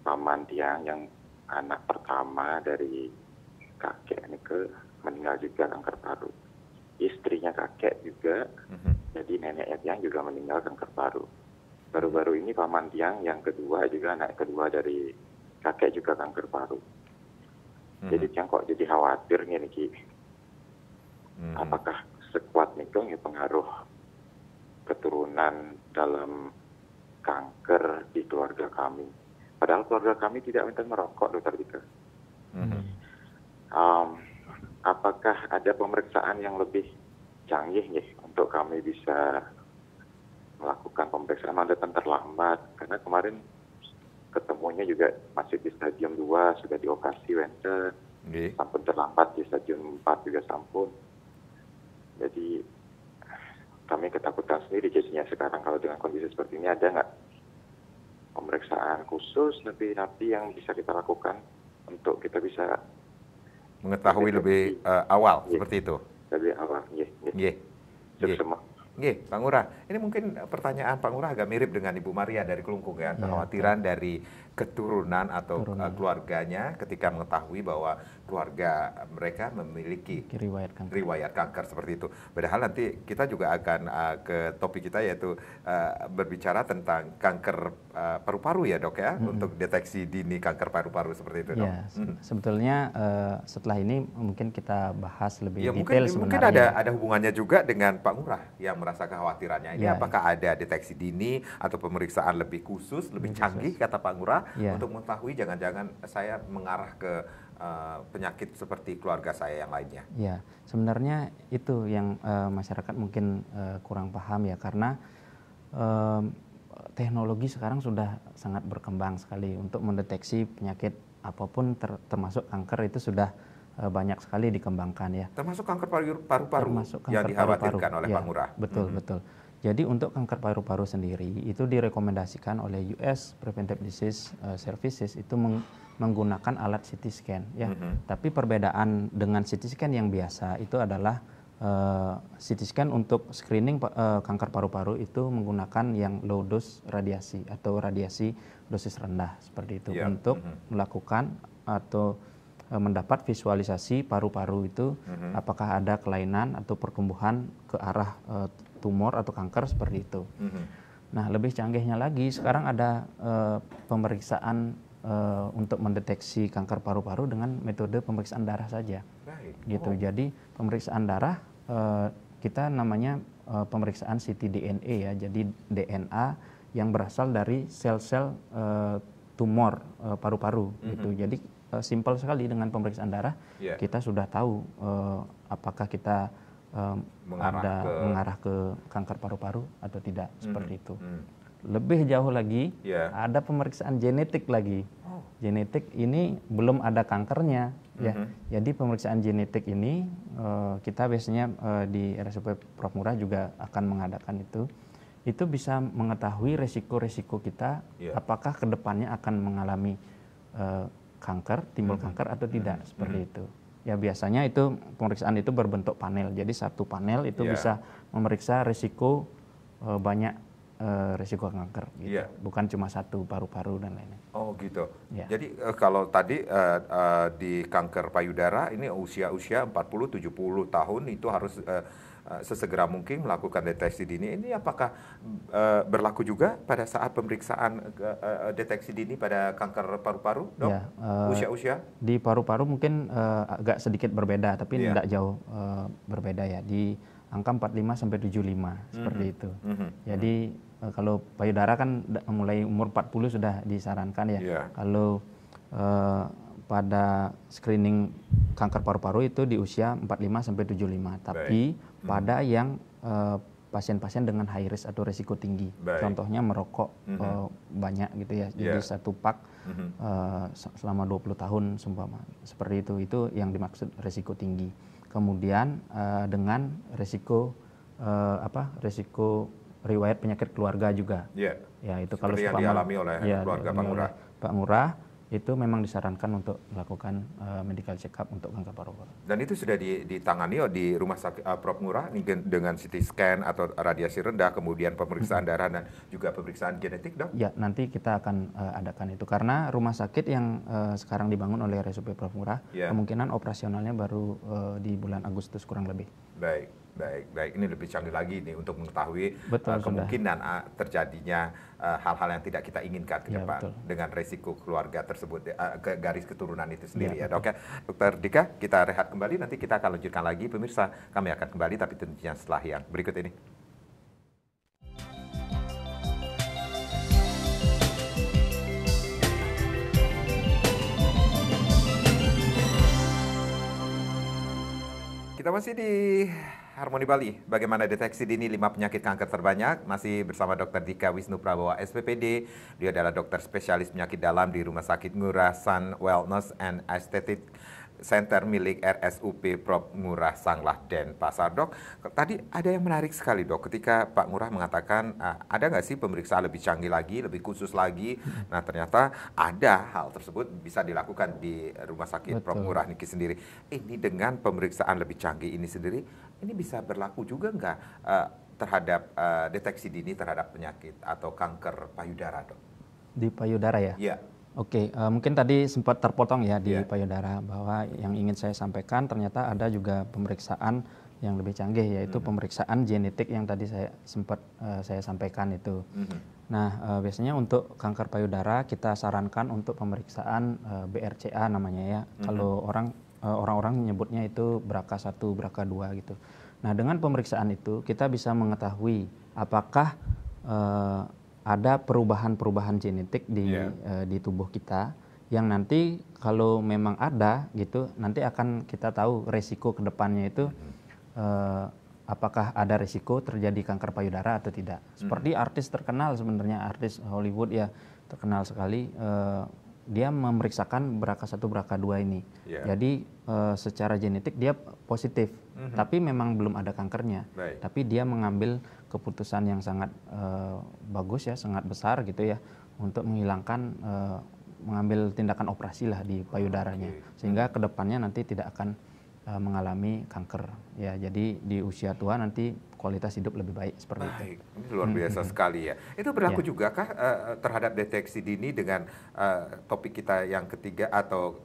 paman tiang yang anak pertama dari kakek ini meninggal juga kanker paru. Istrinya kakek juga, jadi neneknya tiang juga meninggal kanker paru. Baru-baru ini paman tiang yang kedua juga, anak kedua dari kakek juga kanker paru. Jadi tiang kok jadi khawatir nih Ki. Apakah sekuat nih ya pengaruh keturunan dalam kanker di keluarga kami? Padahal keluarga kami tidak minta merokok, Dokter Dika. Apakah ada pemeriksaan yang lebih canggih nih untuk kami bisa melakukan pemeriksaan datang terlambat? Karena kemarin ketemunya juga masih di stadium 2, sudah dioperasi Wenter, sampun terlambat di stadium 4 juga sampun. Jadi kami ketakutan sendiri jadinya sekarang kalau dengan kondisi seperti ini ada nggak pemeriksaan khusus nanti yang bisa kita lakukan untuk kita bisa mengetahui lebih awal seperti itu. Lebih awal, Pak Ngurah, ini mungkin pertanyaan Pak Ngurah agak mirip dengan Ibu Maria dari Kelungkung ya, kekhawatiran dari keturunan atau keluarganya ketika mengetahui bahwa keluarga mereka memiliki riwayat kanker seperti itu. Padahal nanti kita juga akan ke topik kita yaitu berbicara tentang kanker paru-paru ya Dok ya, untuk deteksi dini kanker paru-paru seperti itu Dok. Ya, sebetulnya setelah ini mungkin kita bahas lebih ya, detail sebenarnya. Mungkin ada hubungannya juga dengan Pak Ngurah yang merasa kekhawatirannya. Ini apakah ada deteksi dini atau pemeriksaan lebih khusus, lebih canggih kata Pak Ngurah untuk mengetahui jangan-jangan saya mengarah ke penyakit seperti keluarga saya yang lainnya. Ya, sebenarnya itu yang masyarakat mungkin kurang paham ya, karena teknologi sekarang sudah sangat berkembang sekali untuk mendeteksi penyakit apapun termasuk kanker itu sudah banyak sekali dikembangkan ya. Termasuk kanker paru-paru yang dikhawatirkan oleh Pak Ngurah. Betul. Jadi untuk kanker paru-paru sendiri itu direkomendasikan oleh US Preventive Disease Services itu menggunakan alat CT scan ya. Tapi perbedaan dengan CT scan yang biasa itu adalah CT scan untuk screening kanker paru-paru itu menggunakan yang low dose radiasi atau radiasi dosis rendah seperti itu untuk melakukan atau mendapat visualisasi paru-paru itu apakah ada kelainan atau pertumbuhan ke arah tumor atau kanker seperti itu. Nah, lebih canggihnya lagi sekarang ada pemeriksaan untuk mendeteksi kanker paru-paru dengan metode pemeriksaan darah saja. Gitu. Jadi pemeriksaan darah kita namanya pemeriksaan ctDNA ya. Jadi DNA yang berasal dari sel-sel tumor paru-paru gitu. Jadi simpel sekali dengan pemeriksaan darah kita sudah tahu apakah kita mengarah ke kanker paru-paru atau tidak seperti itu. Lebih jauh lagi ada pemeriksaan genetik lagi. Genetik ini belum ada kankernya ya. Jadi pemeriksaan genetik ini kita biasanya di RSUP Prof Ngurah juga akan mengadakan itu. Itu bisa mengetahui resiko-resiko kita apakah kedepannya akan mengalami kanker, timbul kanker atau tidak seperti itu. Ya biasanya itu pemeriksaan itu berbentuk panel. Jadi satu panel itu bisa memeriksa risiko banyak risiko kanker. Gitu. Bukan cuma satu paru-paru dan lainnya. Oh gitu. Jadi kalau tadi di kanker payudara ini usia-usia 40-70 tahun itu harus sesegera mungkin melakukan deteksi dini. Ini apakah berlaku juga pada saat pemeriksaan deteksi dini pada kanker paru-paru, Dok? Usia-usia? Di paru-paru mungkin agak sedikit berbeda, tapi tidak jauh berbeda ya. Di angka 45 sampai 75 seperti itu. Jadi kalau payudara kan mulai umur 40 sudah disarankan ya. Kalau pada screening kanker paru-paru itu di usia 45 sampai 75. Tapi pada yang pasien-pasien dengan high risk atau risiko tinggi. Contohnya merokok banyak gitu ya. Jadi satu pak selama 20 tahun seperti itu yang dimaksud risiko tinggi. Kemudian dengan risiko risiko riwayat penyakit keluarga juga. Ya itu kalau yang dialami oleh keluarga Pak Ngurah. Pak Ngurah itu memang disarankan untuk melakukan medical check up untuk kanker paru-paru. Dan itu sudah ditangani di rumah sakit Prof Ngurah dengan CT scan atau radiasi rendah, kemudian pemeriksaan darah dan juga pemeriksaan genetik, Dok? Ya, nanti kita akan adakan itu karena rumah sakit yang sekarang dibangun oleh RSUP Prof Ngurah kemungkinan operasionalnya baru di bulan Agustus kurang lebih. Baik. Ini lebih canggih lagi nih untuk mengetahui kemungkinan terjadinya hal-hal yang tidak kita inginkan ke depan dengan resiko keluarga tersebut, ke garis keturunan itu sendiri ya Dok ya. Dokter Dika, kita rehat kembali, nanti kita akan lanjutkan lagi. Pemirsa, kami akan kembali tapi tentunya setelah yang berikut ini. Kita masih di Harmoni Bali. Bagaimana deteksi dini 5 penyakit kanker terbanyak? Masih bersama Dr. Dika Wisnu Prabowo, SPPD. Dia adalah dokter spesialis penyakit dalam di Rumah Sakit Ngurah Sun Wellness and Aesthetic Center milik RSUP Prof. Ngurah Sanglah Denpasar. Dok, tadi ada yang menarik sekali dok, ketika Pak Ngurah mengatakan ada nggak sih pemeriksaan lebih canggih lagi, lebih khusus lagi. Nah ternyata ada hal tersebut bisa dilakukan di Rumah Sakit Prof. Ngurah Niki sendiri. Ini dengan pemeriksaan lebih canggih ini sendiri, ini bisa berlaku juga nggak terhadap deteksi dini terhadap penyakit atau kanker payudara dok? Di payudara ya? Iya. Oke, mungkin tadi sempat terpotong ya di payudara, bahwa yang ingin saya sampaikan ternyata ada juga pemeriksaan yang lebih canggih, yaitu pemeriksaan genetik yang tadi saya sempat saya sampaikan itu. Nah, biasanya untuk kanker payudara kita sarankan untuk pemeriksaan BRCA namanya ya. Kalau orang-orang menyebutnya itu BRCA1, BRCA2 gitu. Nah, dengan pemeriksaan itu kita bisa mengetahui apakah ada perubahan-perubahan genetik di tubuh kita yang nanti kalau memang ada gitu, nanti akan kita tahu resiko kedepannya itu apakah ada resiko terjadi kanker payudara atau tidak. Seperti artis terkenal sebenarnya, artis Hollywood ya terkenal sekali, dia memeriksakan BRCA1, BRCA2 ini. Jadi secara genetik dia positif, tapi memang belum ada kankernya. Tapi dia mengambil keputusan yang sangat bagus ya, sangat besar gitu ya, untuk menghilangkan, mengambil tindakan operasi lah di payudaranya, sehingga kedepannya nanti tidak akan mengalami kanker ya. Jadi di usia tua nanti kualitas hidup lebih baik seperti itu. Ini luar biasa sekali ya. Itu berlaku juga kah terhadap deteksi dini dengan topik kita yang ketiga atau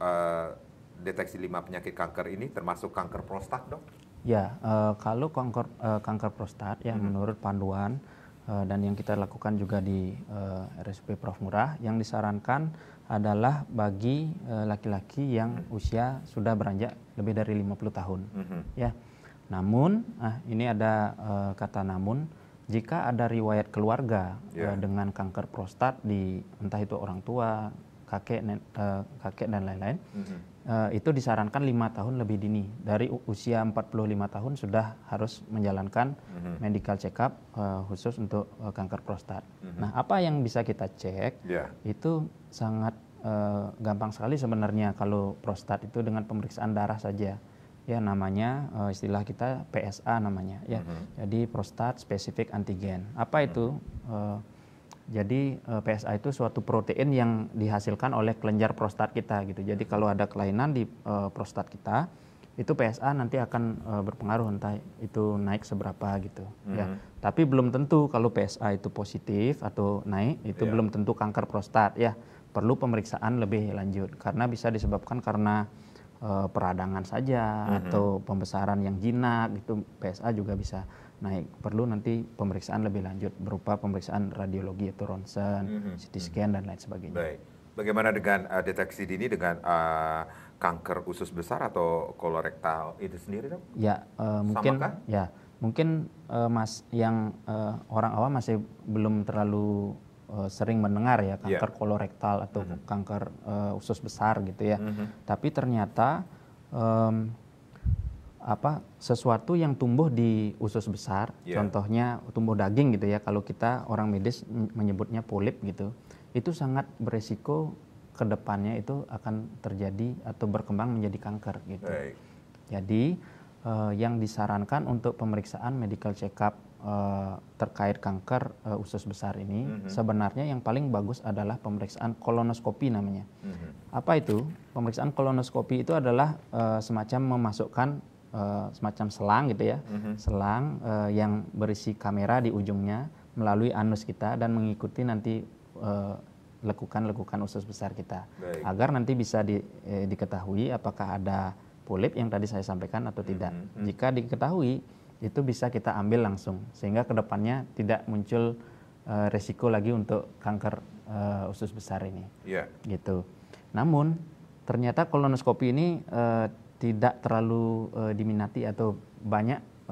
deteksi 5 penyakit kanker ini, termasuk kanker prostat dok? Ya, kalau kanker prostat ya menurut panduan dan yang kita lakukan juga di RSUP Prof. Ngurah, yang disarankan adalah bagi laki-laki yang usia sudah beranjak lebih dari 50 tahun. Ya. Namun, ini ada kata namun, jika ada riwayat keluarga dengan kanker prostat di entah itu orang tua, kakek dan lain-lain, itu disarankan 5 tahun lebih dini. Dari usia 45 tahun sudah harus menjalankan medical check up khusus untuk kanker prostat. Nah, apa yang bisa kita cek itu sangat gampang sekali sebenarnya. Kalau prostat itu dengan pemeriksaan darah saja. Ya, namanya istilah kita PSA namanya ya. Jadi prostat specific antigen. Apa itu? Jadi PSA itu suatu protein yang dihasilkan oleh kelenjar prostat kita gitu. Jadi kalau ada kelainan di prostat kita, itu PSA nanti akan berpengaruh, entah itu naik seberapa gitu. Ya. Tapi belum tentu kalau PSA itu positif atau naik, itu belum tentu kanker prostat ya. Perlu pemeriksaan lebih lanjut karena bisa disebabkan karena peradangan saja atau pembesaran yang jinak gitu, PSA juga bisa naik. Perlu nanti pemeriksaan lebih lanjut berupa pemeriksaan radiologi atau ronsen, CT scan dan lain sebagainya. Baik. Bagaimana dengan deteksi dini dengan kanker usus besar atau kolorektal itu sendiri dok? Ya, mungkin yang orang awam masih belum terlalu sering mendengar ya kanker kolorektal atau kanker usus besar gitu ya. Tapi ternyata sesuatu yang tumbuh di usus besar, contohnya tumbuh daging gitu ya. Kalau kita orang medis menyebutnya polip gitu, itu sangat beresiko kedepannya itu akan terjadi atau berkembang menjadi kanker gitu. Jadi yang disarankan untuk pemeriksaan medical check up terkait kanker usus besar ini, sebenarnya yang paling bagus adalah pemeriksaan kolonoskopi namanya. Apa itu? Pemeriksaan kolonoskopi itu adalah semacam memasukkan semacam selang gitu ya, selang yang berisi kamera di ujungnya melalui anus kita dan mengikuti nanti lekukan-lekukan usus besar kita, agar nanti bisa diketahui apakah ada polip yang tadi saya sampaikan atau tidak. Jika diketahui, itu bisa kita ambil langsung sehingga kedepannya tidak muncul resiko lagi untuk kanker usus besar ini. Gitu. Namun ternyata kolonoskopi ini tidak terlalu diminati atau banyak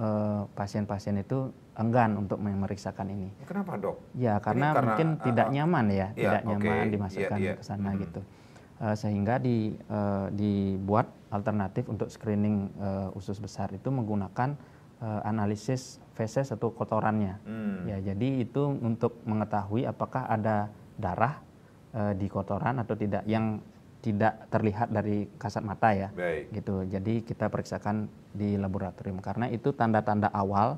pasien-pasien itu enggan untuk memeriksakan ini. Kenapa dok? Ya karena mungkin tidak nyaman ya, tidak nyaman dimasukkan ke sana gitu. sehingga dibuat alternatif untuk screening usus besar itu menggunakan analisis feses atau kotorannya. Ya, jadi itu untuk mengetahui apakah ada darah di kotoran atau tidak yang tidak terlihat dari kasat mata ya. Baik. Gitu. Jadi kita periksakan di laboratorium karena itu tanda-tanda awal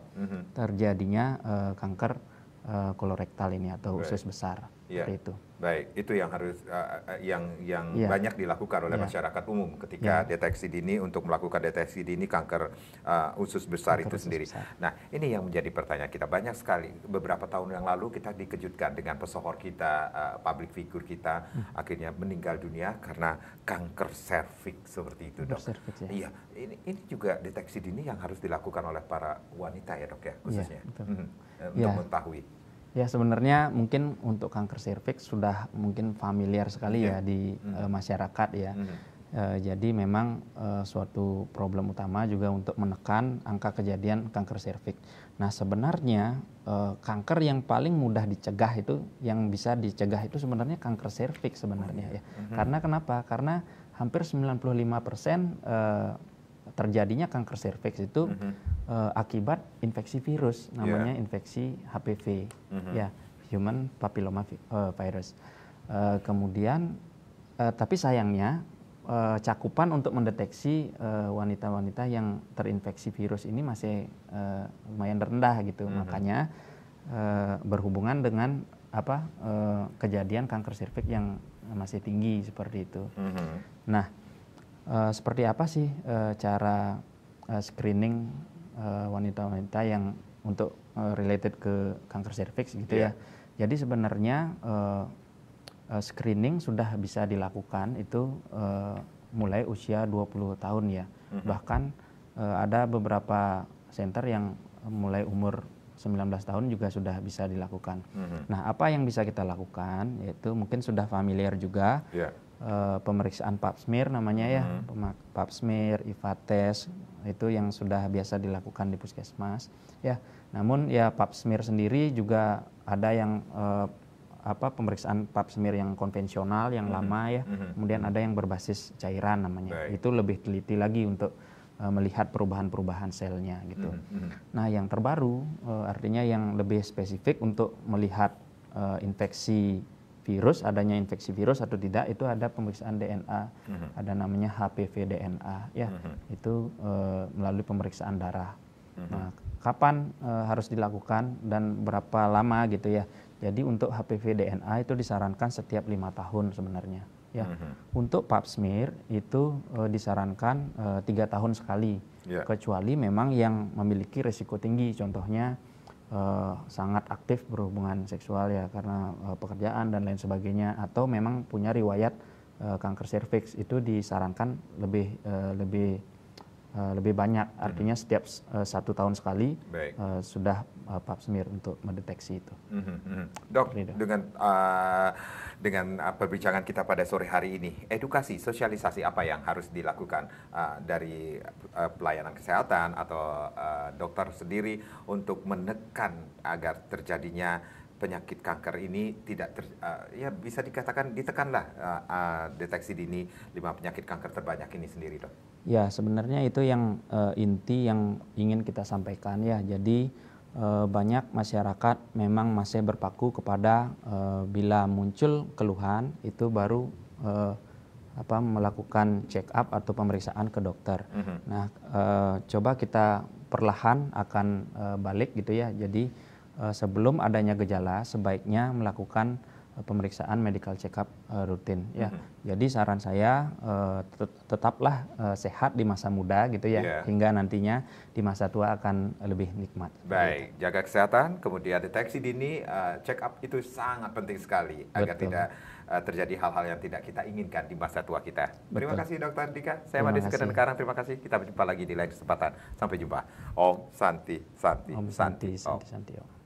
terjadinya kanker kolorektal ini atau usus besar. Seperti itu. Baik, itu yang harus yang banyak dilakukan oleh masyarakat umum ketika deteksi dini untuk melakukan deteksi dini kanker usus besar itu sendiri. Nah, ini yang menjadi pertanyaan kita banyak sekali. Beberapa tahun yang lalu kita dikejutkan dengan pesohor kita, public figure kita akhirnya meninggal dunia karena kanker serviks seperti itu, Dok. Iya, ini juga deteksi dini yang harus dilakukan oleh para wanita ya, Dok ya, khususnya untuk mengetahui. Ya, sebenarnya mungkin untuk kanker serviks sudah mungkin familiar sekali ya di masyarakat ya. Jadi memang suatu problem utama juga untuk menekan angka kejadian kanker serviks. Nah, sebenarnya kanker yang paling mudah dicegah itu, yang bisa dicegah itu sebenarnya kanker serviks sebenarnya ya. Karena kenapa? Karena hampir 95% terjadinya kanker serviks itu akibat infeksi virus, namanya infeksi HPV, ya, human papilloma virus. Kemudian, tapi sayangnya cakupan untuk mendeteksi wanita-wanita yang terinfeksi virus ini masih lumayan rendah gitu. Makanya berhubungan dengan kejadian kanker serviks yang masih tinggi seperti itu. Nah, seperti apa sih cara screening wanita-wanita yang untuk related ke kanker serviks gitu ya. Jadi sebenarnya screening sudah bisa dilakukan itu mulai usia 20 tahun ya. Bahkan ada beberapa center yang mulai umur 19 tahun juga sudah bisa dilakukan. Nah, apa yang bisa kita lakukan yaitu mungkin sudah familiar juga. Pemeriksaan pap smear namanya ya, pap smear, IVA test itu yang sudah biasa dilakukan di puskesmas ya. Namun ya pap smear sendiri juga ada yang pemeriksaan pap smear yang konvensional yang lama ya. Kemudian ada yang berbasis cairan namanya. Itu lebih teliti lagi untuk melihat perubahan-perubahan selnya gitu. Nah, yang terbaru artinya yang lebih spesifik untuk melihat infeksi virus, adanya infeksi virus atau tidak, itu ada pemeriksaan DNA, ada namanya HPV DNA ya, itu melalui pemeriksaan darah. Nah, kapan harus dilakukan dan berapa lama gitu ya. Jadi untuk HPV DNA itu disarankan setiap 5 tahun sebenarnya ya. Untuk pap smear itu disarankan 3 tahun sekali, kecuali memang yang memiliki risiko tinggi, contohnya sangat aktif berhubungan seksual ya karena pekerjaan dan lain sebagainya, atau memang punya riwayat kanker serviks, itu disarankan lebih banyak, artinya setiap 1 tahun sekali sudah pap smear untuk mendeteksi itu. Dok, dengan perbincangan kita pada sore hari ini, edukasi, sosialisasi apa yang harus dilakukan dari pelayanan kesehatan atau dokter sendiri untuk menekan agar terjadinya penyakit kanker ini tidak ya bisa dikatakan ditekanlah deteksi dini 5 penyakit kanker terbanyak ini sendiri, Dok. Ya, sebenarnya itu yang inti yang ingin kita sampaikan ya. Jadi banyak masyarakat memang masih berpaku kepada bila muncul keluhan itu baru melakukan check up atau pemeriksaan ke dokter. Nah, coba kita perlahan akan balik gitu ya. Jadi sebelum adanya gejala sebaiknya melakukan pemeriksaan medical check up rutin ya. Jadi saran saya tetaplah sehat di masa muda gitu ya, hingga nantinya di masa tua akan lebih nikmat. Baik, jaga kesehatan, kemudian deteksi dini, check up itu sangat penting sekali agar tidak terjadi hal-hal yang tidak kita inginkan di masa tua kita. Terima kasih Dr. Dika. Saya Made Sekarang, terima kasih. Kita berjumpa lagi di lain kesempatan. Sampai jumpa. Om Santi Santi. Om Santi Santi Santi.